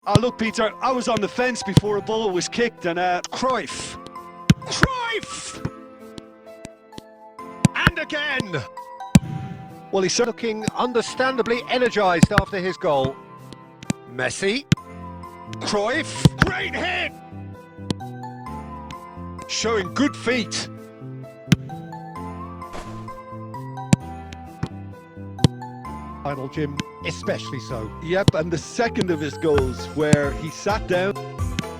Oh, look, Peter, I was on the fence before a ball was kicked, and Cruyff. Cruyff! And again! Well, he's Looking understandably energised after his goal. Messi. Cruyff. Great hit! Showing good feet. Final Jim, especially so. Yep, and the second of his goals where he sat down.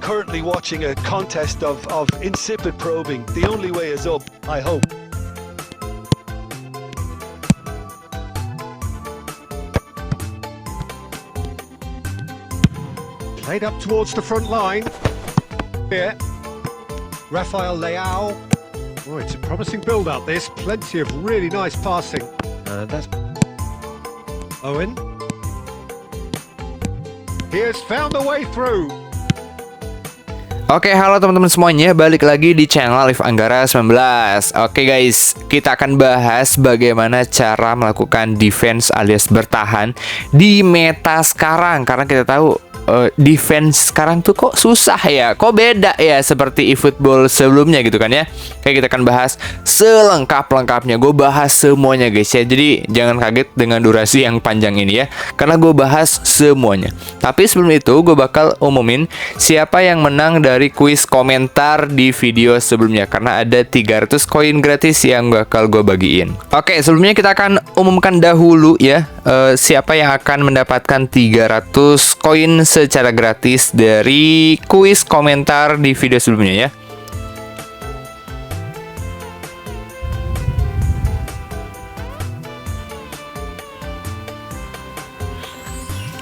Currently watching a contest of insipid probing. The only way is up, I hope. Played up towards the front line. Here. Rafael Leao. Oh, it's a promising build-up this. Plenty of really nice passing. That's Owen. He has found the way through. Oke, halo teman-teman semuanya, balik lagi di channel Alif Anggara 19. Oke guys, kita akan bahas bagaimana cara melakukan defense alias bertahan di meta sekarang. Karena kita tahu defense sekarang tuh kok susah ya, kok beda ya seperti eFootball sebelumnya gitu kan ya. Kayak kita akan bahas selengkap-lengkapnya, gue bahas semuanya guys ya. Jadi jangan kaget dengan durasi yang panjang ini ya, karena gue bahas semuanya. Tapi sebelum itu gue bakal umumin siapa yang menang dari kuis komentar di video sebelumnya, karena ada 300 koin gratis yang bakal gue bagiin. Oke, sebelumnya kita akan umumkan dahulu ya siapa yang akan mendapatkan 300 koin secara gratis dari kuis komentar di video sebelumnya ya.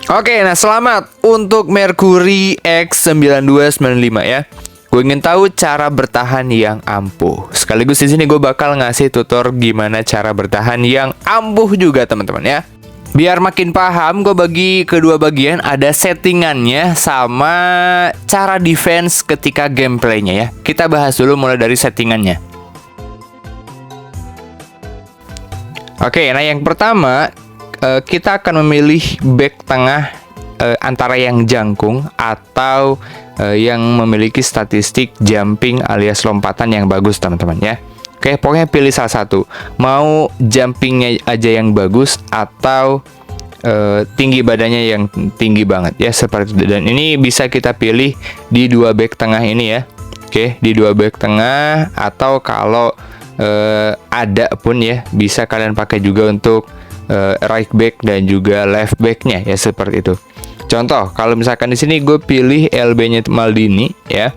Oke, nah selamat untuk Mercury X9295 ya. Gue ingin tahu cara bertahan yang ampuh. Sekaligus di sini gue bakal ngasih tutor gimana cara bertahan yang ampuh juga teman-teman ya. Biar makin paham, gue bagi kedua bagian, ada settingannya sama cara defense ketika gameplaynya ya. Kita bahas dulu mulai dari settingannya. Oke, nah yang pertama kita akan memilih back tengah antara yang jangkung atau yang memiliki statistik jumping alias lompatan yang bagus teman-teman ya. Oke, pokoknya pilih salah satu. Mau jumpingnya aja yang bagus atau tinggi badannya yang tinggi banget ya, seperti itu. Dan ini bisa kita pilih di dua back tengah ini ya. Oke, di dua back tengah, atau kalau ada pun ya bisa kalian pakai juga untuk right back dan juga left backnya ya, seperti itu. Contoh, kalau misalkan di sini gue pilih LB-nya Maldini ya.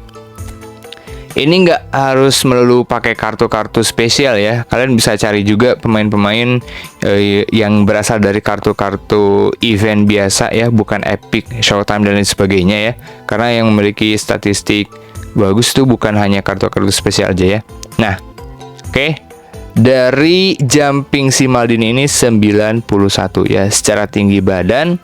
Ini nggak harus melulu pakai kartu-kartu spesial ya. Kalian bisa cari juga pemain-pemain yang berasal dari kartu-kartu event biasa ya, bukan epic, showtime dan lain sebagainya ya. Karena yang memiliki statistik bagus tuh bukan hanya kartu-kartu spesial aja ya. Nah, oke. Dari jumping si Maldini ini 91 ya. Secara tinggi badan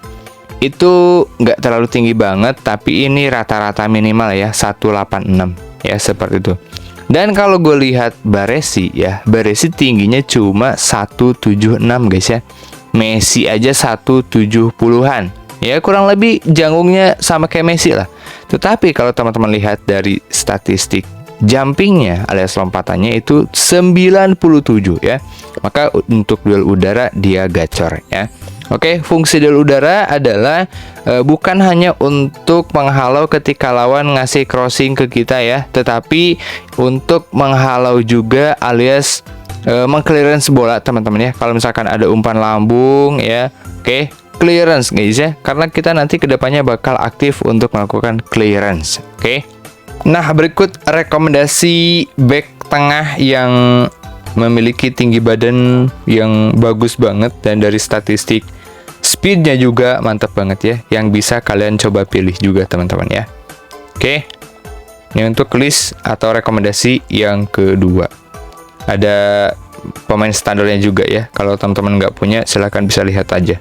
itu nggak terlalu tinggi banget, tapi ini rata-rata minimal ya 186 ya, seperti itu. Dan kalau gue lihat Baresi ya, Baresi tingginya cuma 176 guys ya. Messi aja 170-an ya, kurang lebih janggungnya sama kayak Messi lah. Tetapi kalau teman-teman lihat dari statistik jumpingnya alias lompatannya itu 97 ya. Maka untuk duel udara dia gacor ya. Oke, fungsi duel udara adalah bukan hanya untuk menghalau ketika lawan ngasih crossing ke kita ya, tetapi untuk menghalau juga alias mengclearance bola teman-teman ya. Kalau misalkan ada umpan lambung ya, oke, clearance guys ya, karena kita nanti kedepannya bakal aktif untuk melakukan clearance. Oke. Nah, berikut rekomendasi back tengah yang memiliki tinggi badan yang bagus banget dan dari statistik speednya juga mantap banget ya, yang bisa kalian coba pilih juga teman-teman ya. Oke, ini untuk list atau rekomendasi yang kedua. Ada pemain standarnya juga ya, kalau teman-teman nggak punya silahkan bisa lihat aja.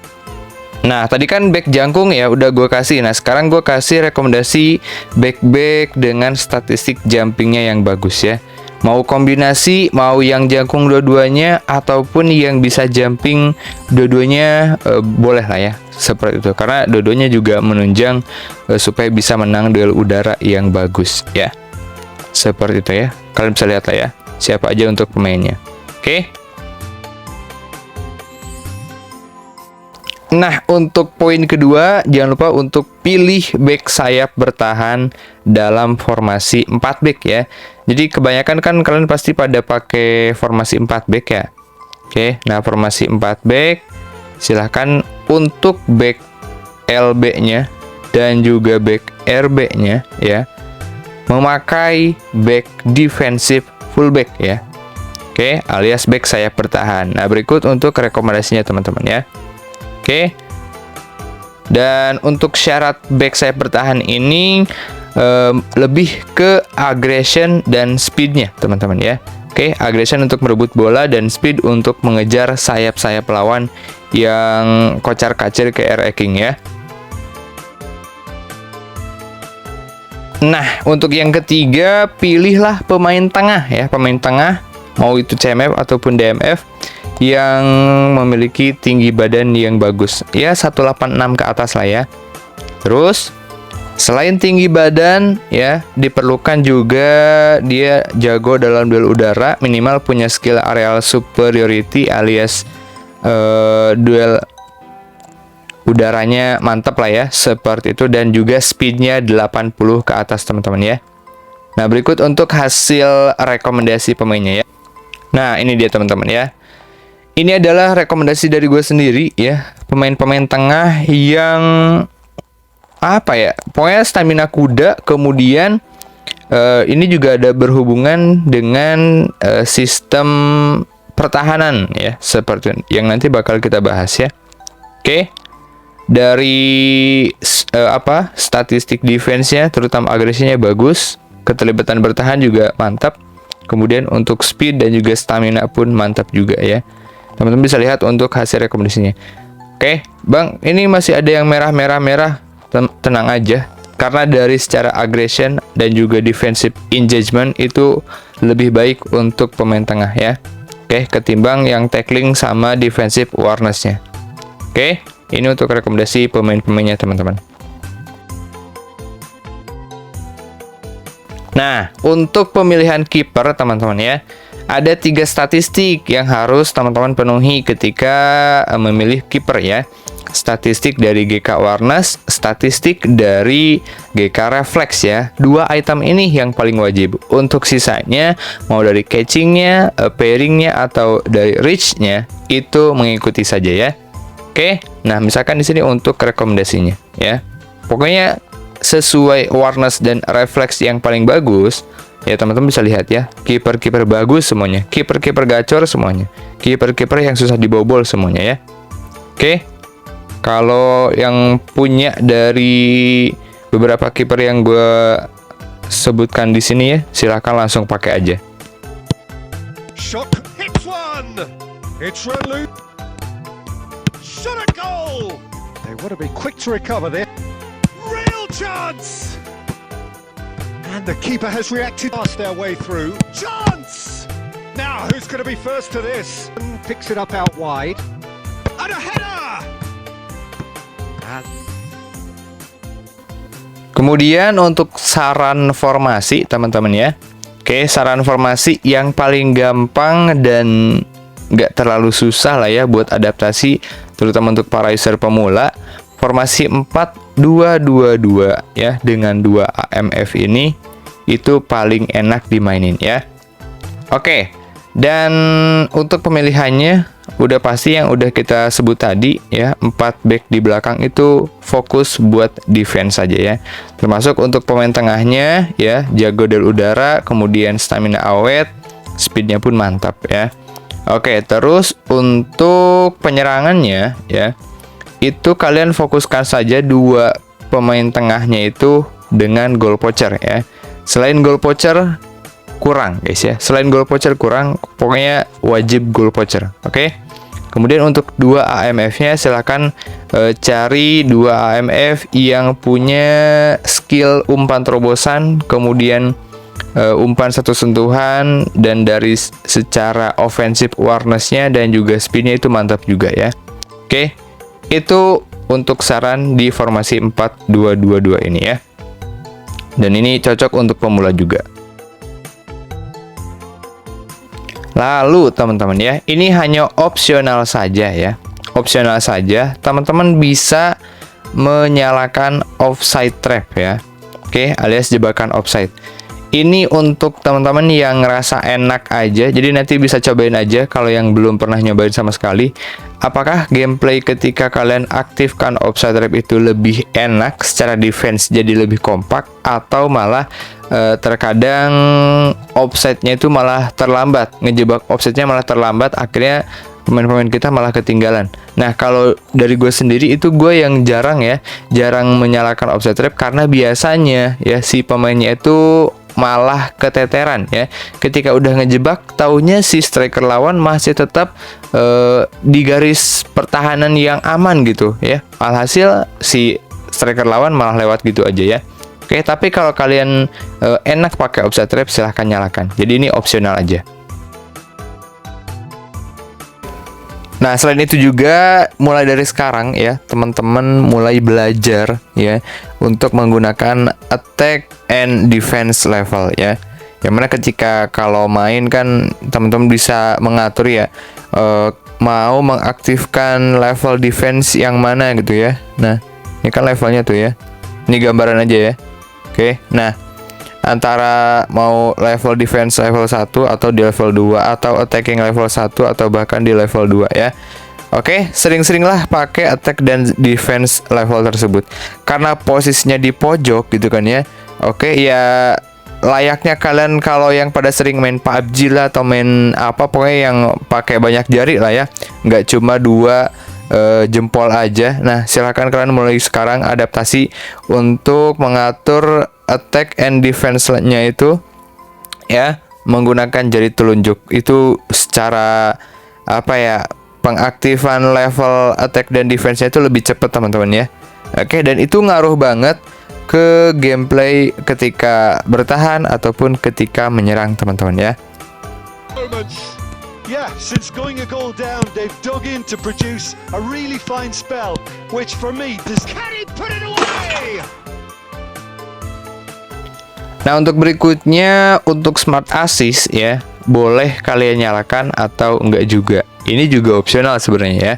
Nah, tadi kan back jangkung ya udah gue kasih. Nah, sekarang gue kasih rekomendasi back-back dengan statistik jumpingnya yang bagus ya. Mau kombinasi, mau yang jangkung dua-duanya, ataupun yang bisa jumping dua-duanya, boleh lah ya, seperti itu. Karena dua-duanya juga menunjang supaya bisa menang duel udara yang bagus ya. Seperti itu ya. Kalian bisa lihat lah ya, siapa aja untuk pemainnya. Oke. Nah, untuk poin kedua, jangan lupa untuk pilih back sayap bertahan dalam formasi 4 back ya. Jadi kebanyakan kan kalian pasti pada pakai formasi 4 back ya. Oke, nah formasi 4 back, silahkan untuk back LB-nya dan juga back RB-nya ya, memakai back defensive fullback ya. Oke, alias back sayap bertahan. Nah, berikut untuk rekomendasinya teman-teman ya. Oke. Dan untuk syarat back sayap bertahan ini lebih ke aggression dan speednya teman-teman ya. Oke, aggression untuk merebut bola dan speed untuk mengejar sayap-sayap lawan yang kocar-kacir ke air king ya. Nah, untuk yang ketiga, pilihlah pemain tengah ya, pemain tengah, mau itu CMF ataupun DMF yang memiliki tinggi badan yang bagus ya, 186 ke atas lah ya. Terus selain tinggi badan ya, diperlukan juga dia jago dalam duel udara, minimal punya skill aerial superiority alias duel udaranya mantap lah ya, seperti itu. Dan juga speednya 80 ke atas teman-teman ya. Nah, berikut untuk hasil rekomendasi pemainnya ya. Nah, ini dia teman-teman ya. Ini adalah rekomendasi dari gue sendiri ya, pemain-pemain tengah yang apa ya, pokoknya stamina kuda. Kemudian ini juga ada berhubungan dengan sistem pertahanan ya, seperti yang nanti bakal kita bahas ya. Oke, dari statistik defense-nya, terutama agresinya bagus, keterlibatan bertahan juga mantap. Kemudian untuk speed dan juga stamina pun mantap juga ya. Teman-teman bisa lihat untuk hasil rekomendasinya. Oke, Bang, ini masih ada yang merah-merah. Tenang aja, karena dari secara aggression dan juga defensive engagement itu lebih baik untuk pemain tengah ya. Oke, ketimbang yang tackling sama defensive awareness-nya. Oke, ini untuk rekomendasi pemain-pemainnya teman-teman. Nah, untuk pemilihan kiper teman-teman ya, ada 3 statistik yang harus teman-teman penuhi ketika memilih kiper ya. Statistik dari GK Awareness, statistik dari GK Reflex ya. 2 item ini yang paling wajib. Untuk sisanya, mau dari catchingnya, pairingnya, atau dari reach-nya, itu mengikuti saja ya. Oke, nah misalkan di sini untuk rekomendasinya ya. Pokoknya sesuai awareness dan refleks yang paling bagus ya, teman-teman bisa lihat ya, kiper-kiper bagus semuanya, kiper-kiper gacor semuanya, kiper-kiper yang susah dibobol semuanya ya. Oke, kalau yang punya dari beberapa kiper yang gue sebutkan di sini ya, silahkan langsung pakai aja. Shot hits one. It's Relu. Shot a goal. They want to be quick to recover there. Real chance. And the keeper has reacted fast their way through. Chance! Now, who's going to be first to this? Picks it up out wide. And a header! Kemudian untuk saran formasi teman-teman ya. Oke, saran formasi yang paling gampang dan nggak terlalu susah lah ya buat adaptasi, terutama untuk para user pemula. Formasi 4-2-2-2 ya, dengan 2 AMF ini itu paling enak dimainin ya. Oke, dan untuk pemilihannya udah pasti yang udah kita sebut tadi ya, 4 back di belakang itu fokus buat defense saja ya. Termasuk untuk pemain tengahnya ya, jago dari udara, kemudian stamina awet, speednya pun mantap ya. Oke, terus untuk penyerangannya ya, itu kalian fokuskan saja 2 pemain tengahnya itu dengan goal poacher ya. Selain goal poacher kurang guys ya, selain goal poacher kurang, pokoknya wajib goal poacher. Oke. Kemudian untuk 2 AMF-nya silahkan cari 2 AMF yang punya skill umpan terobosan, kemudian umpan satu sentuhan, dan dari secara offensive awareness-nya dan juga speed-nya itu mantap juga ya. Oke, itu untuk saran di formasi 4-2-2-2 ini ya. Dan ini cocok untuk pemula juga. Lalu teman-teman ya, ini hanya opsional saja ya. Opsional saja, teman-teman bisa menyalakan offside trap ya. Oke, alias jebakan offside. Ini untuk teman-teman yang ngerasa enak aja, jadi nanti bisa cobain aja kalau yang belum pernah nyobain sama sekali. Apakah gameplay ketika kalian aktifkan offside trap itu lebih enak secara defense, jadi lebih kompak, atau malah terkadang offside-nya itu malah terlambat, ngejebak offside-nya malah terlambat, akhirnya pemain-pemain kita malah ketinggalan. Nah, kalau dari gue sendiri itu gue yang jarang menyalakan offside trap, karena biasanya ya si pemainnya itu malah keteteran ya. Ketika udah ngejebak, taunya si striker lawan masih tetap di garis pertahanan yang aman gitu ya. Alhasil si striker lawan malah lewat gitu aja ya. Oke, tapi kalau kalian enak pakai offside trap, silahkan nyalakan. Jadi ini opsional aja. Nah, selain itu juga mulai dari sekarang ya, teman-teman mulai belajar ya untuk menggunakan attack and defense level ya. Yang mana ketika kalau main kan teman-teman bisa mengatur ya, mau mengaktifkan level defense yang mana gitu ya. Nah, ini kan levelnya tuh ya. Ini gambaran aja ya. Oke, nah antara mau level defense level 1 atau di level 2, atau attacking level 1 atau bahkan di level 2 ya. Oke, sering-seringlah pakai attack dan defense level tersebut. Karena posisinya di pojok gitu kan ya. Oke, ya layaknya kalian kalau yang pada sering main PUBG lah, atau main apa pokoknya yang pakai banyak jari lah ya. Nggak cuma 2 jempol aja. Nah, silahkan kalian mulai sekarang adaptasi untuk mengatur attack and defense-nya itu ya menggunakan jari telunjuk. Itu secara apa ya, pengaktifan level attack dan defense-nya itu lebih cepat teman-teman ya. Oke, dan itu ngaruh banget ke gameplay ketika bertahan ataupun ketika menyerang teman-teman ya. Yeah, since going a goal down, they've dug in to produce a really fine spell, which for me, can he put it away? Nah, untuk berikutnya, untuk smart assist ya, boleh kalian nyalakan atau enggak juga. Ini juga opsional sebenarnya ya.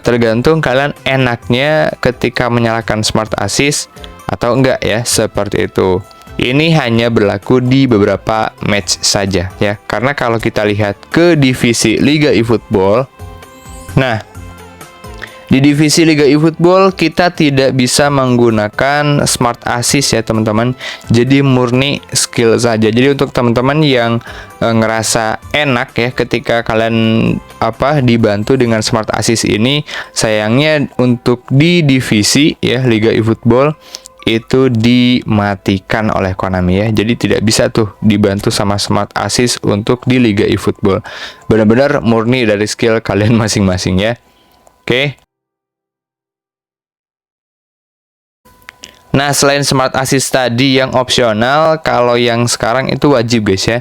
Tergantung kalian enaknya ketika menyalakan smart assist atau enggak ya, seperti itu. Ini hanya berlaku di beberapa match saja ya. Karena kalau kita lihat ke divisi Liga eFootball, nah di divisi Liga eFootball kita tidak bisa menggunakan smart assist ya teman-teman. Jadi murni skill saja. Jadi untuk teman-teman yang ngerasa enak ya ketika kalian dibantu dengan smart assist ini, sayangnya untuk di divisi ya Liga eFootball itu dimatikan oleh Konami ya. Jadi tidak bisa tuh dibantu sama smart assist untuk di Liga eFootball. Benar-benar murni dari skill kalian masing-masing ya. Oke. Nah, selain smart assist tadi yang opsional, kalau yang sekarang itu wajib guys ya.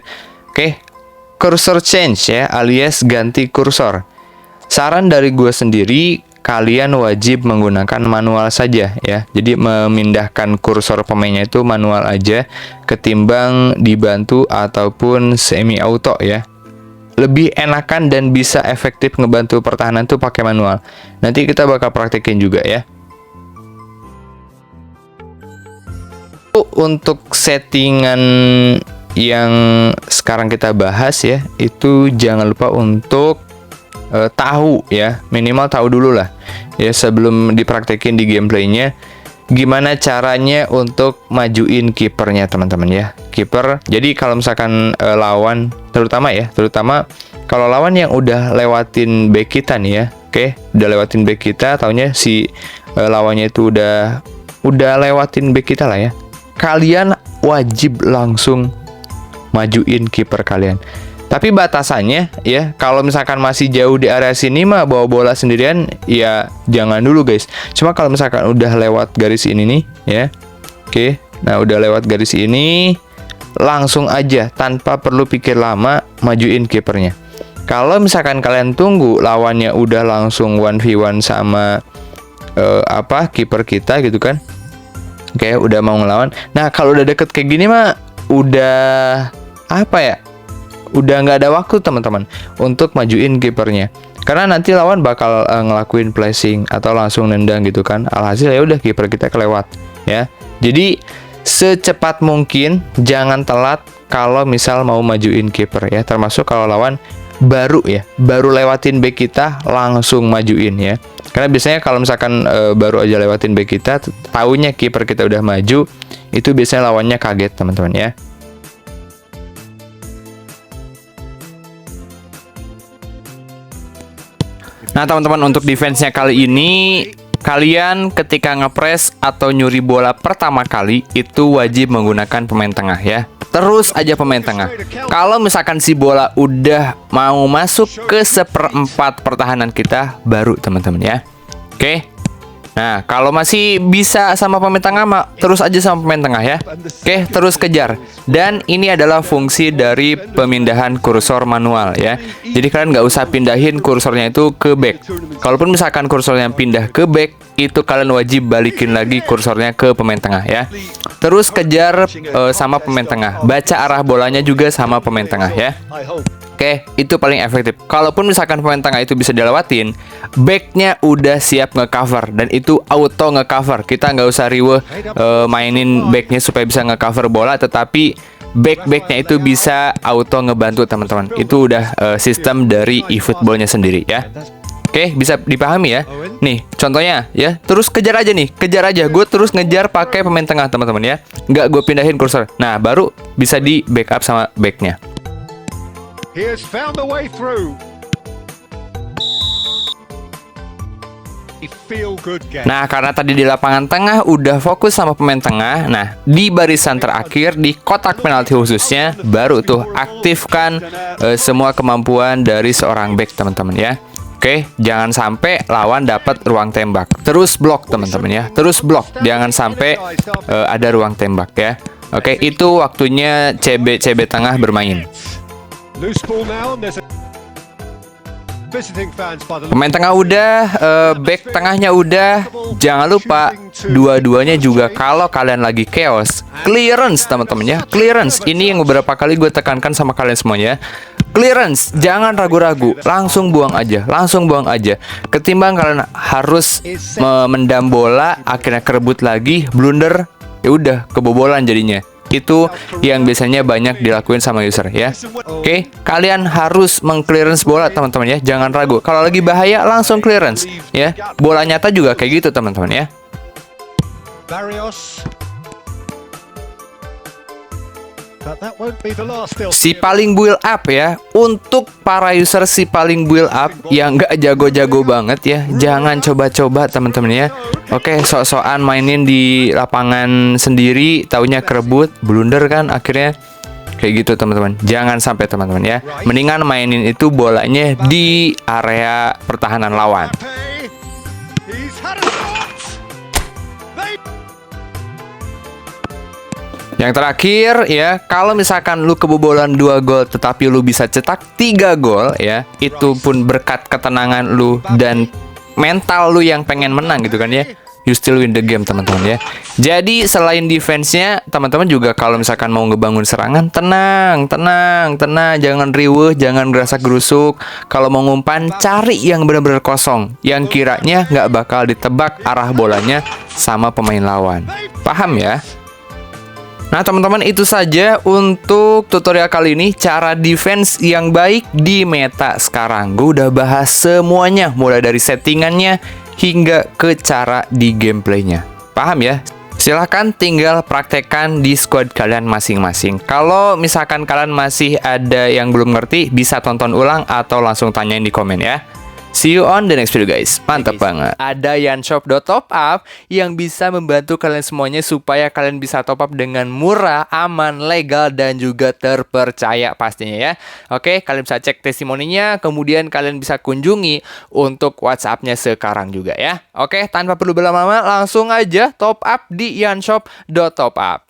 Oke, cursor change ya, alias ganti kursor. Saran dari gue sendiri, kalian wajib menggunakan manual saja ya. Jadi memindahkan kursor pemainnya itu manual aja, ketimbang dibantu ataupun semi auto ya. Lebih enakan dan bisa efektif ngebantu pertahanan tuh pakai manual. Nanti kita bakal praktekin juga ya. Untuk settingan yang sekarang kita bahas ya, itu jangan lupa untuk tahu ya, minimal tahu dulu lah ya sebelum dipraktekin di gameplaynya gimana caranya untuk majuin kipernya teman-teman ya. Kiper, jadi kalau misalkan lawan terutama kalau lawan yang udah lewatin back kita nih ya, oke, udah lewatin back kita, taunya si lawannya itu udah lewatin back kita lah ya, kalian wajib langsung majuin kiper kalian. Tapi batasannya ya, kalau misalkan masih jauh di area sini mah bawa bola sendirian ya jangan dulu guys. Cuma kalau misalkan udah lewat garis ini nih ya. Oke. Nah, udah lewat garis ini langsung aja tanpa perlu pikir lama majuin kipernya. Kalau misalkan kalian tunggu lawannya udah langsung 1v1 sama kiper kita gitu kan. Oke, udah mau ngelawan. Nah, kalau udah deket kayak gini mah udah udah nggak ada waktu teman-teman untuk majuin kipernya. Karena nanti lawan bakal ngelakuin flashing atau langsung nendang gitu kan. Alhasil ya udah kiper kita kelewat ya. Jadi secepat mungkin jangan telat kalau misal mau majuin kiper ya. Termasuk kalau lawan baru lewatin back kita langsung majuin ya. Karena biasanya kalau misalkan baru aja lewatin back kita, taunya kiper kita udah maju, itu biasanya lawannya kaget teman-teman ya. Nah teman-teman, untuk defense-nya kali ini, kalian ketika ngepres atau nyuri bola pertama kali itu wajib menggunakan pemain tengah ya. Terus aja pemain tengah. Kalau misalkan si bola udah mau masuk ke 1/4 pertahanan kita, baru teman-teman ya. Oke. Nah, kalau masih bisa sama pemain tengah, terus aja sama pemain tengah ya. Oke, terus kejar. Dan ini adalah fungsi dari pemindahan kursor manual ya. Jadi kalian nggak usah pindahin kursornya itu ke back. Kalaupun misalkan kursornya pindah ke back, itu kalian wajib balikin lagi kursornya ke pemain tengah ya. Terus kejar sama pemain tengah. Baca arah bolanya juga sama pemain tengah ya. Oke, itu paling efektif. Kalaupun misalkan pemain tengah itu bisa dilewatin, backnya udah siap nge-cover dan itu auto nge-cover. Kita nggak usah riweh mainin backnya supaya bisa nge-cover bola, tetapi backnya itu bisa auto ngebantu teman-teman. Itu udah sistem dari eFootball-nya sendiri ya. Oke, bisa dipahami ya. Nih, contohnya ya. Terus kejar aja nih, kejar aja. Gue terus ngejar pakai pemain tengah teman-teman ya. Nggak gue pindahin kursor. Nah, baru bisa di backup sama backnya. He has found the way through. Feel good game. Nah, karena tadi di lapangan tengah udah fokus sama pemain tengah, nah di barisan terakhir di kotak penalti khususnya baru tuh aktifkan semua kemampuan dari seorang back teman-teman ya. Oke, jangan sampai lawan dapat ruang tembak. Terus blok teman-teman ya. Terus blok, jangan sampai ada ruang tembak ya. Oke, itu waktunya CB tengah bermain. Loose ball now and there's a visiting fans by the Pemain tengah udah, back tengahnya udah. Jangan lupa dua-duanya juga kalau kalian lagi chaos, clearance teman-teman ya. Clearance ini yang beberapa kali gue tekankan sama kalian semuanya. Clearance, jangan ragu-ragu, langsung buang aja. Ketimbang kalian harus mendam bola, akhirnya kerebut lagi, blunder, ya udah kebobolan jadinya. Itu yang biasanya banyak dilakuin sama user ya. Oke, kalian harus meng-clearance bola teman-teman ya. Jangan ragu. Kalau lagi bahaya langsung clearance ya. Bola nyata juga kayak gitu teman-teman ya. Barrios. But that won't be the last still. Si paling build up ya. Untuk para user si paling build up yang nggak jago-jago banget ya, jangan coba-coba teman-teman ya. Oke, sok-sokan mainin di lapangan sendiri, taunya kerebut, blunder kan akhirnya. Kayak gitu teman-teman. Jangan sampai teman-teman ya. Mendingan mainin itu bolanya di area pertahanan lawan. He's had a shot. Yang terakhir ya, kalau misalkan lu kebobolan 2 gol tetapi lu bisa cetak 3 gol ya, itu pun berkat ketenangan lu dan mental lu yang pengen menang gitu kan ya. You still win the game teman-teman ya. Jadi selain defense-nya, teman-teman juga kalau misalkan mau ngebangun serangan, tenang, jangan riweuh, jangan gerasa gerusuk. Kalau mau ngumpan, cari yang benar-benar kosong, yang kiranya nggak bakal ditebak arah bolanya sama pemain lawan. Paham ya? Nah teman-teman, itu saja untuk tutorial kali ini, cara defense yang baik di meta sekarang. Gue udah bahas semuanya, mulai dari settingannya hingga ke cara di gameplaynya. Paham ya? Silahkan tinggal praktekkan di squad kalian masing-masing. Kalau misalkan kalian masih ada yang belum ngerti, bisa tonton ulang atau langsung tanyain di komen ya. See you on the next video guys. Mantap banget. Ada yanshop.topup yang bisa membantu kalian semuanya supaya kalian bisa top up dengan murah, aman, legal, dan juga terpercaya pastinya ya. Oke, kalian bisa cek testimoninya, kemudian kalian bisa kunjungi untuk WhatsApp-nya sekarang juga ya. Oke, tanpa perlu berlama-lama, langsung aja top up di yanshop.topup.